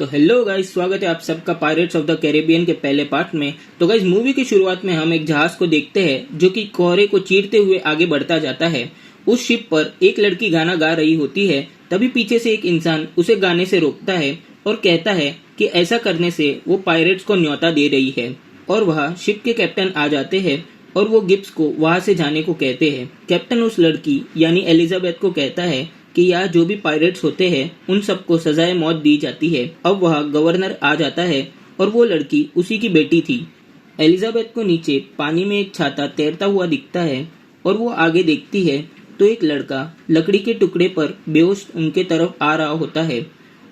तो hello guys, स्वागत है आप सबका पायरेट्स ऑफ द कैरेबियन के पहले पार्ट में। तो गाइस, मूवी की शुरुआत में हम एक जहाज को देखते हैं जो कि कोहरे को चीरते हुए आगे बढ़ता जाता है। उस शिप पर एक लड़की गाना गा रही होती है। तभी पीछे से एक इंसान उसे गाने से रोकता है और कहता है कि ऐसा करने से वो पायरेट्स को न्योता दे रही है। और वह शिप के कैप्टन आ जाते हैं और वो गिब्स को वहां से जाने को कहते हैं। कैप्टन उस लड़की यानी एलिजाबेथ को कहता है कि यहाँ जो भी पायरेट्स होते हैं उन सबको सजाए मौत दी जाती है। अब वह गवर्नर आ जाता है और वो लड़की उसी की बेटी थी। एलिजाबेथ को नीचे पानी में एक छाता तैरता हुआ दिखता है और वो आगे देखती है तो एक लड़का लकड़ी के टुकड़े पर बेहोश उनके तरफ आ रहा होता है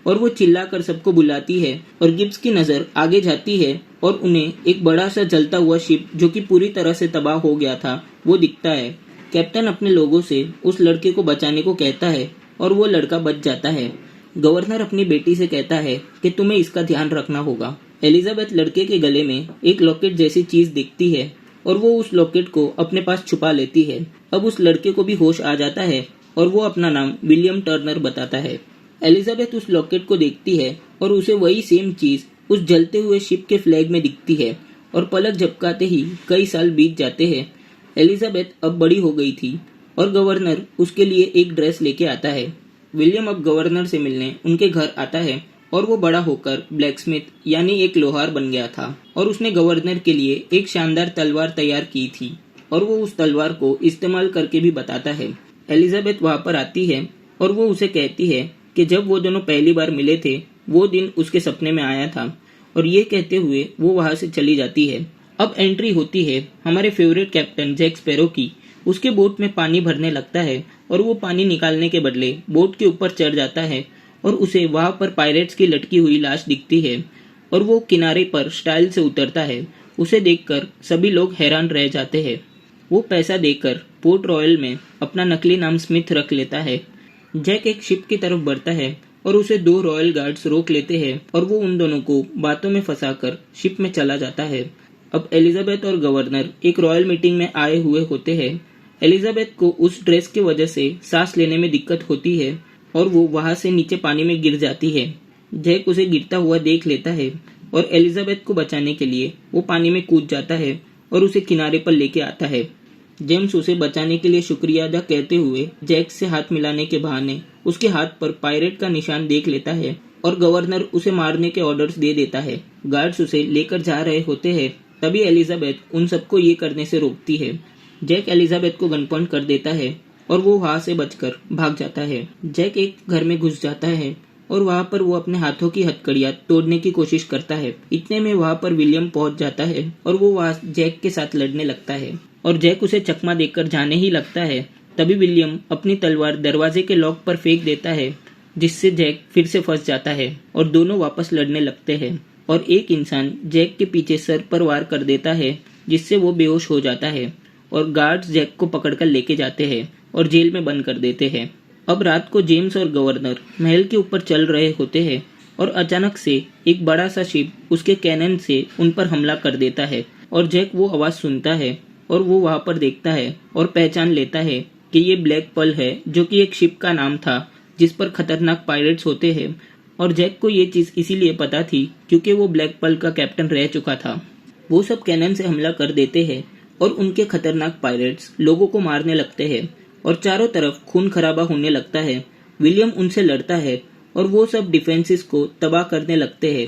और वो चिल्लाकर सबको बुलाती है। और गिब्स की नजर आगे जाती है और उन्हें एक बड़ा सा जलता हुआ शिप जो कि पूरी तरह से तबाह हो गया था वो दिखता है। कैप्टन अपने लोगों से उस लड़के को बचाने को कहता है और वो लड़का बच जाता है। गवर्नर अपनी बेटी से कहता है कि तुम्हें इसका ध्यान रखना होगा। एलिजाबेथ लड़के के गले में एक लॉकेट जैसी चीज दिखती है और वो उस लॉकेट को अपने पास छुपा लेती है। अब उस लड़के को भी होश आ जाता है और वो अपना नाम विलियम टर्नर बताता है। एलिजाबेथ उस लॉकेट को देखती है और उसे वही सेम चीज उस जलते हुए शिप के फ्लैग में दिखती है और पलक झपकाते ही कई साल बीत जाते हैं। एलिजाबेथ अब बड़ी हो गई थी और गवर्नर उसके लिए एक ड्रेस लेके आता है। विलियम अब गवर्नर से मिलने उनके घर आता है और वो बड़ा होकर ब्लैकस्मिथ यानी एक लोहार बन गया था और उसने गवर्नर के लिए एक शानदार तलवार तैयार की थी और वो उस तलवार को इस्तेमाल करके भी बताता है। एलिजाबेथ वहां पर आती है और वो उसे कहती है कि जब वो दोनों पहली बार मिले थे वो दिन उसके सपने में आया था और ये कहते हुए वो वहां से चली जाती है। अब एंट्री होती है हमारे फेवरेट कैप्टन जैक स्पैरो की। उसके बोट में पानी भरने लगता है और वो पानी निकालने के बदले बोट के ऊपर चढ़ जाता है और उसे वहां पर पायरेट्स की लटकी हुई लाश दिखती है और वो किनारे पर स्टाइल से उतरता है। उसे देखकर सभी लोग हैरान रह जाते हैं। वो पैसा देकर पोर्ट रॉयल में अपना नकली नाम स्मिथ रख लेता है। जैक एक शिप की तरफ बढ़ता है और उसे दो रॉयल गार्ड्स रोक लेते हैं और वो उन दोनों को बातों में फंसाकर शिप में चला जाता है। अब एलिजाबेथ और गवर्नर एक रॉयल मीटिंग में आए हुए होते हैं। एलिजाबेथ को उस ड्रेस की वजह से सांस लेने में दिक्कत होती है और वो वहां से नीचे पानी में गिर जाती है। जैक उसे गिरता हुआ देख लेता है और एलिजाबेथ को बचाने के लिए वो पानी में कूद जाता है और उसे किनारे पर लेके आता है। जेम्स उसे बचाने के लिए शुक्रिया अदा कहते हुए जैक से हाथ मिलाने के बहाने उसके हाथ पर पायरेट का निशान देख लेता है और गवर्नर उसे मारने के ऑर्डर्स दे देता है। गार्ड्स उसे लेकर जा रहे होते हैं तभी एलिजाबेथ उन सबको ये करने से रोकती है। जैक एलिजाबेथ को गन पॉइंट कर देता है और वो वहां से बचकर भाग जाता है। जैक एक घर में घुस जाता है और वहां पर वो अपने हाथों की हथकड़ियां तोड़ने की कोशिश करता है। इतने में वहां पर विलियम पहुंच जाता है और वो वहां जैक के साथ लड़ने लगता है और जैक उसे चकमा देकर जाने ही लगता है। तभी विलियम अपनी तलवार दरवाजे के लॉक पर फेंक देता है जिससे जैक फिर से फंस जाता है और दोनों वापस लड़ने लगते हैं और एक इंसान जैक के पीछे सर पर वार कर देता है जिससे वो बेहोश हो जाता है और गार्ड्स जैक को पकड़कर लेके जाते हैं और जेल में बंद कर देते हैं। अब रात को जेम्स और गवर्नर महल के ऊपर चल रहे होते हैं और अचानक से एक बड़ा सा शिप उसके कैनन से उन पर हमला कर देता है और जैक वो आवाज सुनता है और वो वहां पर देखता है और पहचान लेता है कि ये ब्लैक पर्ल है जो कि एक शिप का नाम था जिस पर खतरनाक पायरेट्स होते हैं। और जैक को ये चीज इसीलिए पता थी क्योंकि वो ब्लैक पर्ल का कैप्टन रह चुका था। वो सब कैनन से हमला कर देते हैं और उनके खतरनाक पायरेट्स लोगों को मारने लगते हैं और चारों तरफ खून खराबा होने लगता है। विलियम उनसे लड़ता है और वो सब डिफेंसेस को तबाह करने लगते हैं।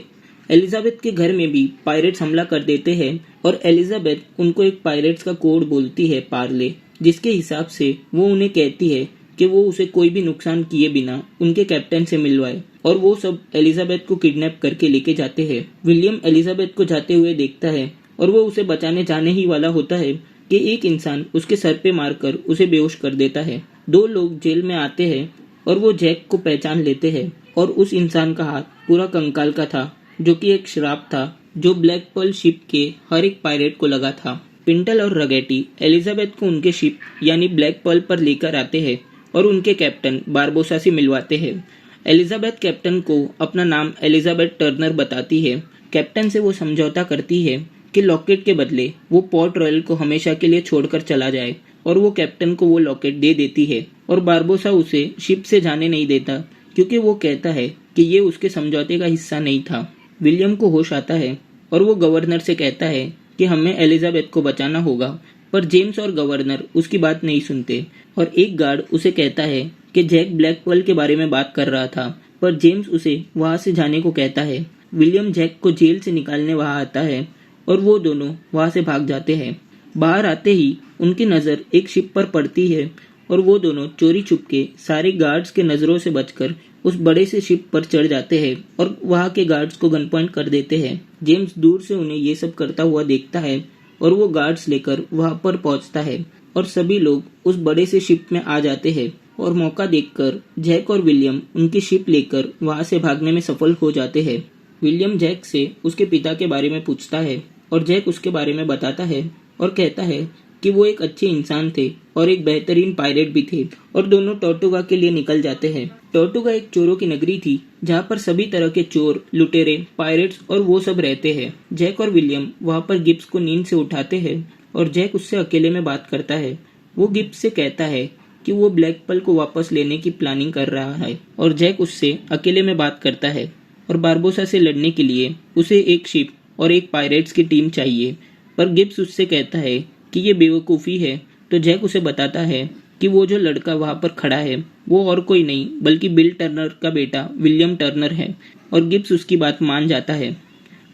एलिजाबेथ के घर में भी पायरेट्स हमला कर देते हैं और एलिजाबेथ उनको एक पायरेट्स का कोड बोलती है, पार्ले, जिसके हिसाब से वो उन्हें कहती है कि वो उसे कोई भी नुकसान किए बिना उनके कैप्टन से मिलवाए और वो सब एलिजाबेथ को किडनैप करके लेके जाते हैं। विलियम एलिजाबेथ को जाते हुए देखता है और वो उसे बचाने जाने ही वाला होता है कि एक इंसान उसके सर पे मारकर उसे बेहोश कर देता है। दो लोग जेल में आते हैं और वो जैक को पहचान लेते हैं और उस इंसान का हाथ पूरा कंकाल का था जो कि एक श्राप था जो ब्लैक पर्ल शिप के हर एक पायरेट को लगा था। पिंटल और रगेटी एलिजाबेथ को उनके शिप यानी ब्लैक पर्ल पर लेकर आते हैं और उनके कैप्टन बारबोसा से मिलवाते हैं। एलिजाबेथ कैप्टन को अपना नाम एलिजाबेथ टर्नर बताती है। कैप्टन से वो समझौता करती है कि लॉकेट के बदले वो पोर्ट रॉयल को हमेशा के लिए छोड़कर चला जाए और वो कैप्टन को वो लॉकेट दे देती है और बारबोसा उसे शिप से जाने नहीं देता क्योंकि वो कहता है कि ये उसके समझौते का हिस्सा नहीं था। विलियम को होश आता है और वो गवर्नर से कहता है कि हमें एलिजाबेथ को बचाना होगा, पर जेम्स और गवर्नर उसकी बात नहीं सुनते और एक गार्ड उसे कहता है कि जैक ब्लैक पर्ल के बारे में बात कर रहा था, पर जेम्स उसे वहां से जाने को कहता है। विलियम जैक को जेल से निकालने वहां आता है और वो दोनों वहां से भाग जाते हैं। बाहर आते ही उनकी नज़र एक शिप पर पड़ती है और वो दोनों चोरी छुपके सारे गार्ड्स के नज़रों से बचकर उस बड़े से शिप पर चढ़ जाते हैं और वहां के गार्ड्स को गन पॉइंट कर देते हैं। जेम्स दूर से उन्हें ये सब करता हुआ देखता है और वो गार्ड्स लेकर वहां पर पहुंचता है और सभी लोग उस बड़े से शिप में आ जाते हैं और मौका देखकर जैक और विलियम उनकी शिप लेकर वहां से भागने में सफल हो जाते हैं। विलियम जैक से उसके पिता के बारे में पूछता है और जैक उसके बारे में बताता है और कहता है कि वो एक अच्छे इंसान थे और एक बेहतरीन पायरेट भी थे और दोनों टॉर्टुगा के लिए निकल जाते हैं। टॉर्टुगा एक चोरों की नगरी थी जहाँ पर सभी तरह के चोर, लुटेरे, पायरेट्स और वो सब रहते हैं। जैक और विलियम वहाँ पर गिब्स को नींद से उठाते हैं और जैक उससे अकेले में बात करता है। वो गिब्स से कहता है कि वो ब्लैक पर्ल को वापस लेने की प्लानिंग कर रहा है और जैक उससे अकेले में बात करता है और बारबोसा से लड़ने के लिए उसे एक शिप और एक पायरेट्स की टीम चाहिए, पर गिब्स उससे कहता है कि ये बेवकूफ़ी है। तो जैक उसे बताता है कि वो जो लड़का वहाँ पर खड़ा है वो और कोई नहीं बल्कि बिल टर्नर का बेटा विलियम टर्नर है और गिब्स उसकी बात मान जाता है।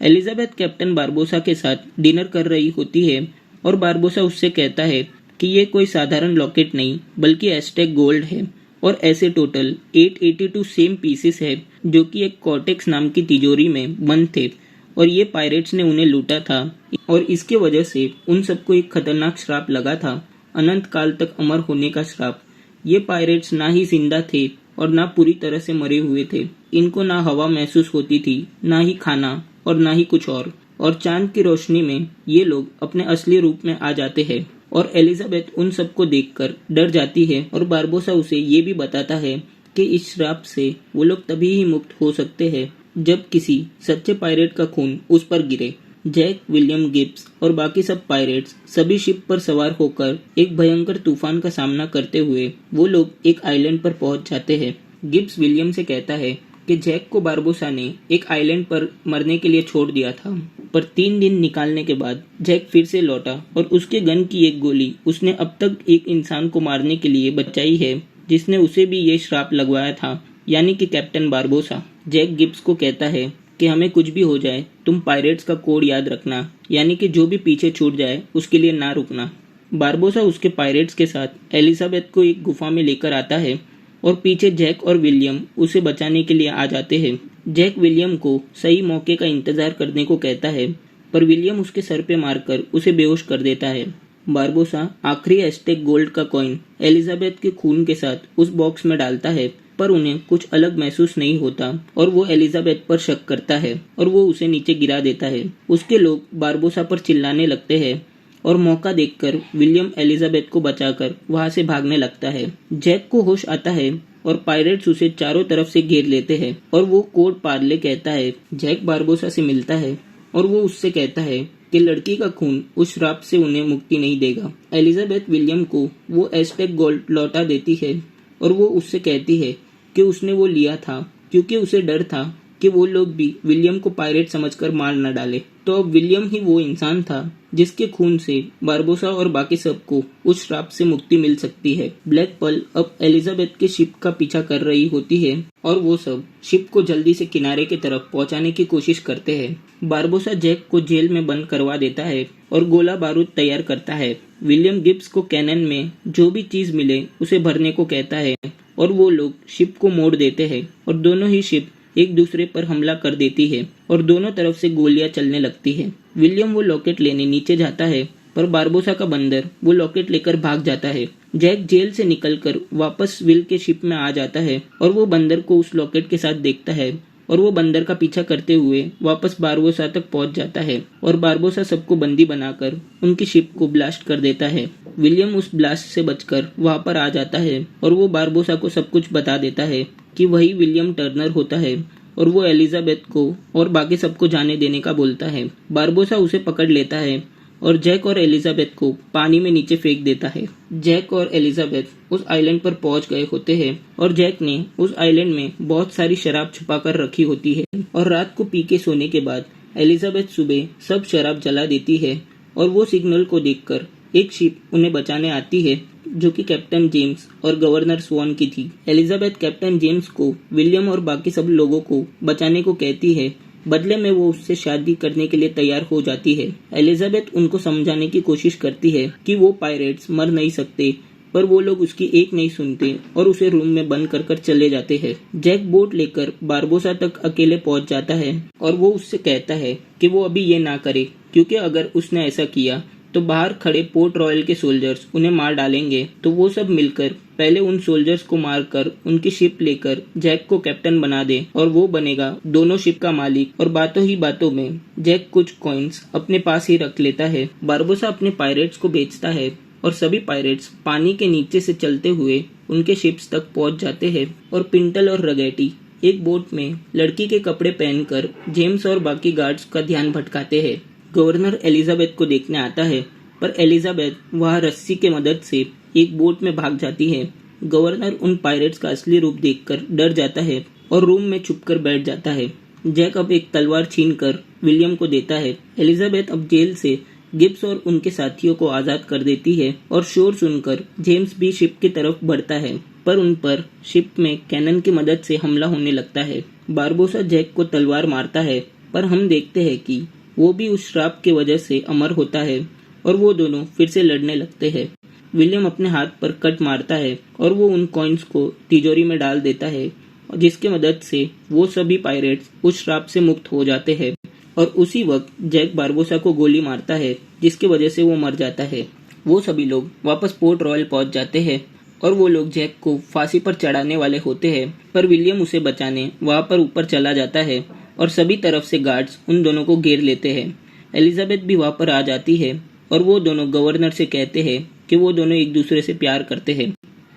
एलिजाबेथ कैप्टन बारबोसा के साथ डिनर कर रही होती है और बारबोसा उससे कहता है कि ये कोई साधारण लॉकेट नहीं बल्कि एस्टेक गोल्ड है और ऐसे टोटल 882 सेम पीसेस है जो कि एक कॉर्टेक्स नाम की तिजोरी में बंद थे और ये पायरेट्स ने उन्हें लूटा था और इसके वजह से उन सबको एक खतरनाक श्राप लगा था, अनंत काल तक अमर होने का श्राप। ये पायरेट्स ना ही जिंदा थे और ना पूरी तरह से मरे हुए थे। इनको ना हवा महसूस होती थी, ना ही खाना और ना ही कुछ और चांद की रोशनी में ये लोग अपने असली रूप में आ जाते हैं और एलिजाबेथ उन सबको देखकर डर जाती है और बारबोसा उसे ये भी बताता है कि इस श्राप से वो लोग तभी ही मुक्त हो सकते हैं जब किसी सच्चे पायरेट का खून उस पर गिरे। जैक, विलियम, गिब्स और बाकी सब पायरेट्स सभी शिप पर सवार होकर एक भयंकर तूफान का सामना करते हुए वो लोग एक आइलैंड पर पहुंच जाते हैं। गिब्स विलियम से कहता है कि जैक को बारबोसा ने एक आइलैंड पर मरने के लिए छोड़ दिया था, पर 3 दिन निकालने के बाद जैक फिर से लौटा और उसके गन की एक गोली उसने अब तक एक इंसान को मारने के लिए बचाई है जिसने उसे भी ये श्राप लगवाया था, यानी कि कैप्टन बारबोसा। जैक गिब्स को कहता है कि हमें कुछ भी हो जाए तुम पायरेट्स का कोड याद रखना, यानी कि जो भी पीछे छूट जाए उसके लिए ना रुकना। बारबोसा उसके पायरेट्स के साथ एलिजाबेथ को एक गुफा में लेकर आता है और पीछे जैक और विलियम उसे बचाने के लिए आ जाते हैं। जैक विलियम को सही मौके का इंतजार करने को कहता है, पर विलियम उसके सर पे मारकर उसे बेहोश कर देता है। बारबोसा आखिरी एस्टेक गोल्ड का कॉइन एलिजाबेथ के खून के साथ उस बॉक्स में डालता है, पर उन्हें कुछ अलग महसूस नहीं होता और वो एलिजाबेथ पर शक करता है और वो उसे नीचे गिरा देता है। उसके लोग बारबोसा पर चिल्लाने लगते हैं और मौका देखकर विलियम एलिजाबेथ को बचाकर वहां से भागने लगता है। जैक को होश आता है और पायरेट्स उसे चारों तरफ से घेर लेते हैं और वो कोड पार्ले कहता है। जैक बारबोसा से मिलता है और वो उससे कहता है कि लड़की का खून उस श्राप से उन्हें मुक्ति नहीं देगा। एलिजाबेथ विलियम को वो एस्टेक गोल्ड लौटा देती है और वो उससे कहती है कि उसने वो लिया था क्योंकि उसे डर था कि वो लोग भी विलियम को पायरेट समझकर मार न डाले। तो अब विलियम ही वो इंसान था जिसके खून से बारबोसा और बाकी सबको उस श्राप से मुक्ति मिल सकती है। ब्लैक पर्ल अब एलिजाबेथ के शिप का पीछा कर रही होती है और वो सब शिप को जल्दी से किनारे की तरफ पहुंचाने की कोशिश करते हैं। बारबोसा जैक को जेल में बंद करवा देता है और गोला बारूद तैयार करता है। विलियम गिब्स को कैनन में जो भी चीज मिले उसे भरने को कहता है और वो लोग शिप को मोड़ देते हैं और दोनों ही शिप एक दूसरे पर हमला कर देती है और दोनों तरफ से गोलियां चलने लगती है। विलियम वो लॉकेट लेने नीचे जाता है, पर बारबोसा का बंदर वो लॉकेट लेकर भाग जाता है। जैक जेल से निकलकर वापस विल के शिप में आ जाता है और वो बंदर को उस लॉकेट के साथ देखता है और वो बंदर का पीछा करते हुए वापस बारबोसा तक पहुंच जाता है और बारबोसा सबको बंदी बनाकर उनकी शिप को ब्लास्ट कर देता है। विलियम उस ब्लास्ट से बचकर वहां पर आ जाता है और वो बारबोसा को सब कुछ बता देता है कि वही विलियम टर्नर होता है और वो एलिजाबेथ को और बाकी सबको जाने देने का बोलता है। बारबोसा उसे पकड़ लेता है और जैक और एलिजाबेथ को पानी में नीचे फेंक देता है। जैक और एलिजाबेथ उस आइलैंड पर पहुंच गए होते हैं और जैक ने उस आइलैंड में बहुत सारी शराब छुपा कर रखी होती है और रात को पी के सोने के बाद एलिजाबेथ सुबह सब शराब जला देती है और वो सिग्नल को देखकर एक शिप उन्हें बचाने आती है जो कि कैप्टन जेम्स और गवर्नर स्वॉन की थी। एलिजाबेथ कैप्टन जेम्स को विलियम और बाकी सब लोगों को बचाने को कहती है, बदले में वो उससे शादी करने के लिए तैयार हो जाती है। एलिजाबेथ उनको समझाने की कोशिश करती है कि वो पायरेट्स मर नहीं सकते, पर वो लोग उसकी एक नहीं सुनते और उसे रूम में बंद कर चले जाते हैं। जैक बोट लेकर बारबोसा तक अकेले पहुंच जाता है और वो उससे कहता है कि वो अभी ये ना करे, क्योंकि अगर उसने ऐसा किया तो बाहर खड़े पोर्ट रॉयल के सोल्जर्स उन्हें मार डालेंगे। तो वो सब मिलकर पहले उन सोल्जर्स को मारकर उनकी शिप लेकर जैक को कैप्टन बना दे और वो बनेगा दोनों शिप का मालिक। और बातों ही बातों में जैक कुछ कॉइन्स अपने पास ही रख लेता है। बारबोसा अपने पायरेट्स को बेचता है और सभी पायरेट्स पानी के नीचे से चलते हुए उनके शिप्स तक पहुंच जाते हैं और पिंटल और रगैटी एक बोट में लड़की के कपड़े पहनकर जेम्स और बाकी गार्ड्स का ध्यान भटकाते हैं। गवर्नर एलिजाबेथ को देखने आता है, पर एलिजाबेथ वहां रस्सी के मदद से एक बोट में भाग जाती है। गवर्नर उन पायरेट्स का असली रूप देखकर डर जाता है और रूम में छुपकर बैठ जाता है। जैक अब एक तलवार छीनकर विलियम को देता है। एलिजाबेथ अब जेल से गिब्स और उनके साथियों को आजाद कर देती है और शोर सुनकर जेम्स भी शिप की तरफ बढ़ता है, पर उन पर शिप में कैनन की मदद से हमला होने लगता है। बारबोसा जैक को तलवार मारता है, पर हम देखते हैं कि वो भी उस श्राप की वजह से अमर होता है और वो दोनों फिर से लड़ने लगते हैं। विलियम अपने हाथ पर कट मारता है और वो उन कॉइन्स को तिजोरी में डाल देता है, जिसके मदद से वो सभी पायरेट्स उस श्राप से मुक्त हो जाते हैं। और उसी वक्त जैक बारबोसा को गोली मारता है, जिसकी वजह से वो मर जाता है। वो सभी लोग वापस पोर्ट रॉयल पहुंच जाते हैं और वो लोग जैक को फांसी पर चढ़ाने वाले होते हैं, पर विलियम उसे बचाने वहां पर ऊपर चला जाता है और सभी तरफ से गार्ड्स उन दोनों को घेर लेते हैं। एलिजाबेथ भी वहां पर आ जाती है और वो दोनों गवर्नर से कहते हैं कि वो दोनों एक दूसरे से प्यार करते हैं।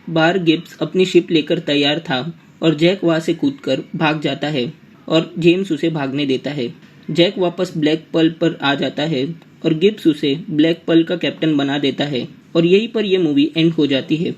बाहर गिब्स अपनी शिप लेकर तैयार था और जैक वहां से कूदकर भाग जाता है और जेम्स उसे भागने देता है। जैक वापस ब्लैक पर्ल पर आ जाता है और गिब्स उसे ब्लैक पर्ल का कैप्टन बना देता है और यहीं पर यह मूवी एंड हो जाती है।